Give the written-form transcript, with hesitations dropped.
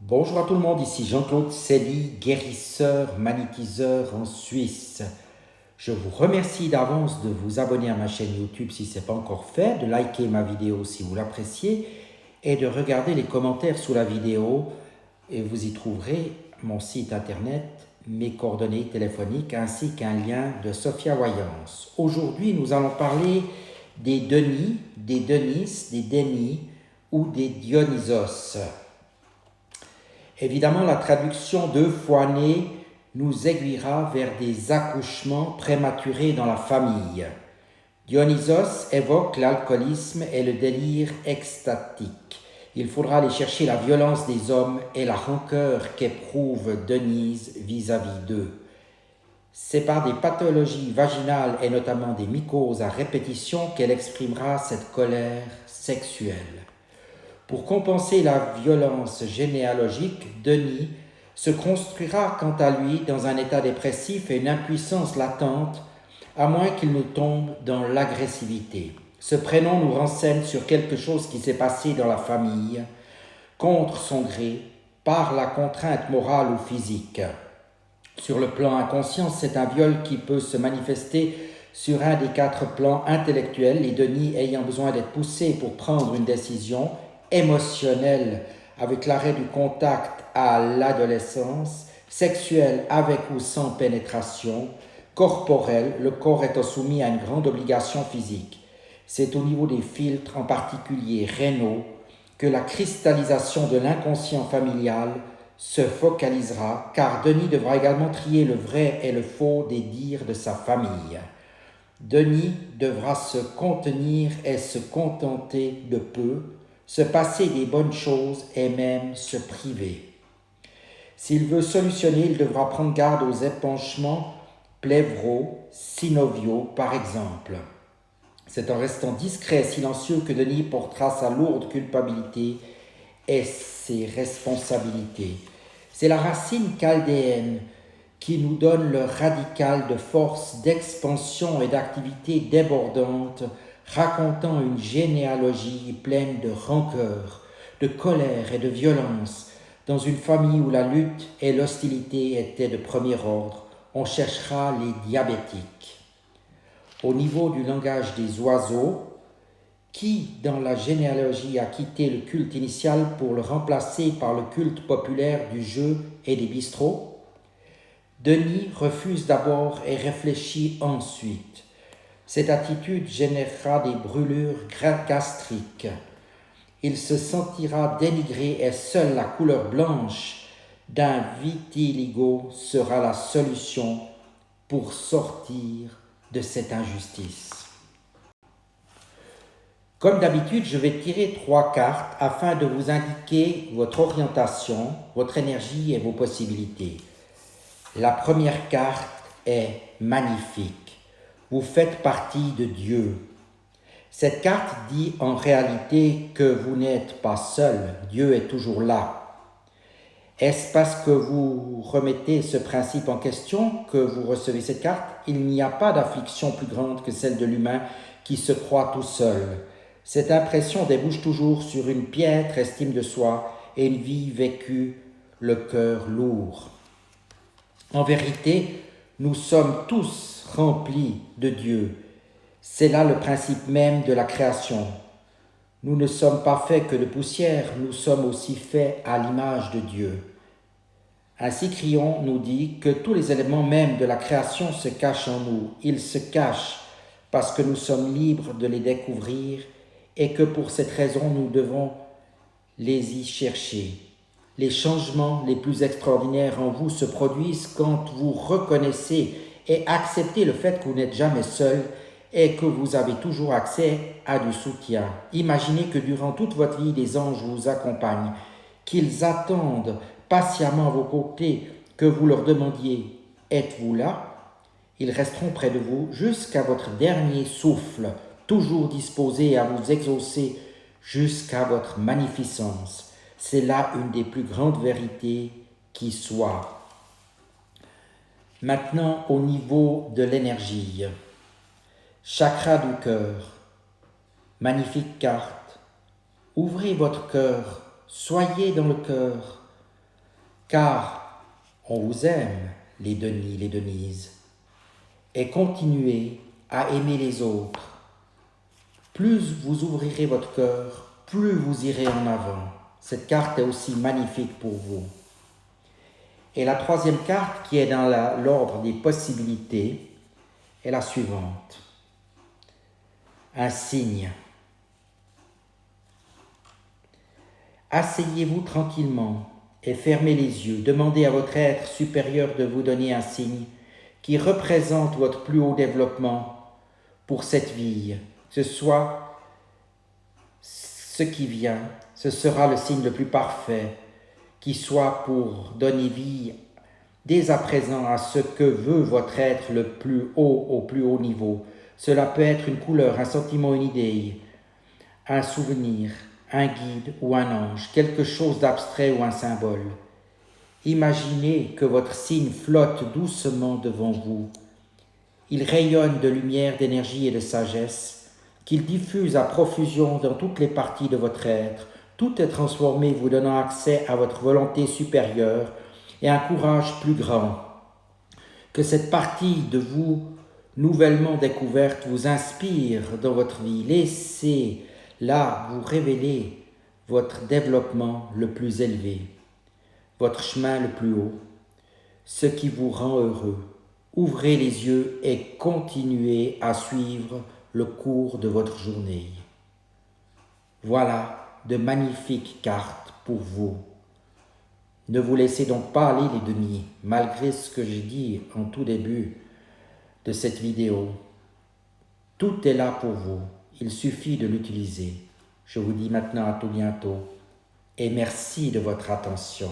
Bonjour à tout le monde, ici Jean-Claude Célie, guérisseur, magnétiseur en Suisse. Je vous remercie d'avance de vous abonner à ma chaîne YouTube si ce n'est pas encore fait, de liker ma vidéo si vous l'appréciez et de regarder les commentaires sous la vidéo et vous y trouverez mon site internet, mes coordonnées téléphoniques ainsi qu'un lien de Sophia Voyance. Aujourd'hui, nous allons parler des Denis, des Denis, des Denis ou des Dionysos. Évidemment, la traduction deux fois né nous aiguillera vers des accouchements prématurés dans la famille. Dionysos évoque l'alcoolisme et le délire extatique. Il faudra aller chercher la violence des hommes et la rancœur qu'éprouve Denise vis-à-vis d'eux. C'est par des pathologies vaginales et notamment des mycoses à répétition qu'elle exprimera cette colère sexuelle. Pour compenser la violence généalogique, Denis se construira quant à lui dans un état dépressif et une impuissance latente, à moins qu'il ne tombe dans l'agressivité. Ce prénom nous renseigne sur quelque chose qui s'est passé dans la famille, contre son gré, par la contrainte morale ou physique. Sur le plan inconscient, c'est un viol qui peut se manifester sur un des quatre plans intellectuels, les Denis ayant besoin d'être poussés pour prendre une décision émotionnelle avec l'arrêt du contact à l'adolescence, sexuelle avec ou sans pénétration, corporelle, le corps étant soumis à une grande obligation physique. C'est au niveau des filtres, en particulier rénaux, que la cristallisation de l'inconscient familial se focalisera, car Denis devra également trier le vrai et le faux des dires de sa famille. Denis devra se contenir et se contenter de peu, se passer des bonnes choses et même se priver. S'il veut solutionner, il devra prendre garde aux épanchements pleuvraux, synoviaux par exemple. C'est en restant discret et silencieux que Denis portera sa lourde culpabilité et ses responsabilités. C'est la racine chaldéenne qui nous donne le radical de force d'expansion et d'activité débordante, racontant une généalogie pleine de rancœur, de colère et de violence. Dans une famille où la lutte et l'hostilité étaient de premier ordre, on cherchera les diabétiques. Au niveau du langage des oiseaux, qui dans la généalogie a quitté le culte initial pour le remplacer par le culte populaire du jeu et des bistrots? Denis refuse d'abord et réfléchit ensuite. Cette attitude générera des brûlures gastriques. Il se sentira dénigré et seule la couleur blanche d'un vitiligo sera la solution pour sortir de cette injustice. Comme d'habitude, je vais tirer 3 cartes afin de vous indiquer votre orientation, votre énergie et vos possibilités. La première carte est magnifique. Vous faites partie de Dieu. Cette carte dit en réalité que vous n'êtes pas seul, Dieu est toujours là. Est-ce parce que vous remettez ce principe en question que vous recevez cette carte? Il n'y a pas d'affliction plus grande que celle de l'humain qui se croit tout seul. Cette impression débouche toujours sur une piètre estime de soi et une vie vécue, le cœur lourd. En vérité, nous sommes tous remplis de Dieu. C'est là le principe même de la création. Nous ne sommes pas faits que de poussière, nous sommes aussi faits à l'image de Dieu. Ainsi Crillon nous dit que tous les éléments même de la création se cachent en nous. Ils se cachent parce que nous sommes libres de les découvrir et que pour cette raison nous devons les y chercher. Les changements les plus extraordinaires en vous se produisent quand vous reconnaissez et acceptez le fait que vous n'êtes jamais seul et que vous avez toujours accès à du soutien. Imaginez que durant toute votre vie, des anges vous accompagnent, qu'ils attendent patiemment à vos côtés que vous leur demandiez « Êtes-vous là ?» Ils resteront près de vous jusqu'à votre dernier souffle, toujours disposés à vous exaucer jusqu'à votre magnificence. C'est là une des plus grandes vérités qui soit. Maintenant, au niveau de l'énergie. Chakra du cœur. Magnifique carte. Ouvrez votre cœur. Soyez dans le cœur. car on vous aime, les Denis, les Denises, et continuez à aimer les autres. Plus vous ouvrirez votre cœur, plus vous irez en avant. Cette carte est aussi magnifique pour vous. Et la troisième carte, qui est dans l'ordre des possibilités, est la suivante. Un signe. Asseyez-vous tranquillement et fermez les yeux. Demandez à votre être supérieur de vous donner un signe qui représente votre plus haut développement pour cette vie. Que ce soit ce qui vient, ce sera le signe le plus parfait, qui soit pour donner vie dès à présent à ce que veut votre être le plus haut au plus haut niveau. Cela peut être une couleur, un sentiment, une idée, un souvenir, un guide ou un ange, quelque chose d'abstrait ou un symbole. Imaginez que votre signe flotte doucement devant vous. Il rayonne de lumière, d'énergie et de sagesse, qu'il diffuse à profusion dans toutes les parties de votre être. Tout est transformé, vous donnant accès à votre volonté supérieure et un courage plus grand. Que cette partie de vous, nouvellement découverte, vous inspire dans votre vie. Laissez-la vous révéler votre développement le plus élevé, votre chemin le plus haut, ce qui vous rend heureux. Ouvrez les yeux et continuez à suivre le cours de votre journée. Voilà de magnifiques cartes pour vous. Ne vous laissez donc pas aller les Denis, malgré ce que j'ai dit en tout début de cette vidéo. Tout est là pour vous, il suffit de l'utiliser. Je vous dis maintenant à tout bientôt et merci de votre attention.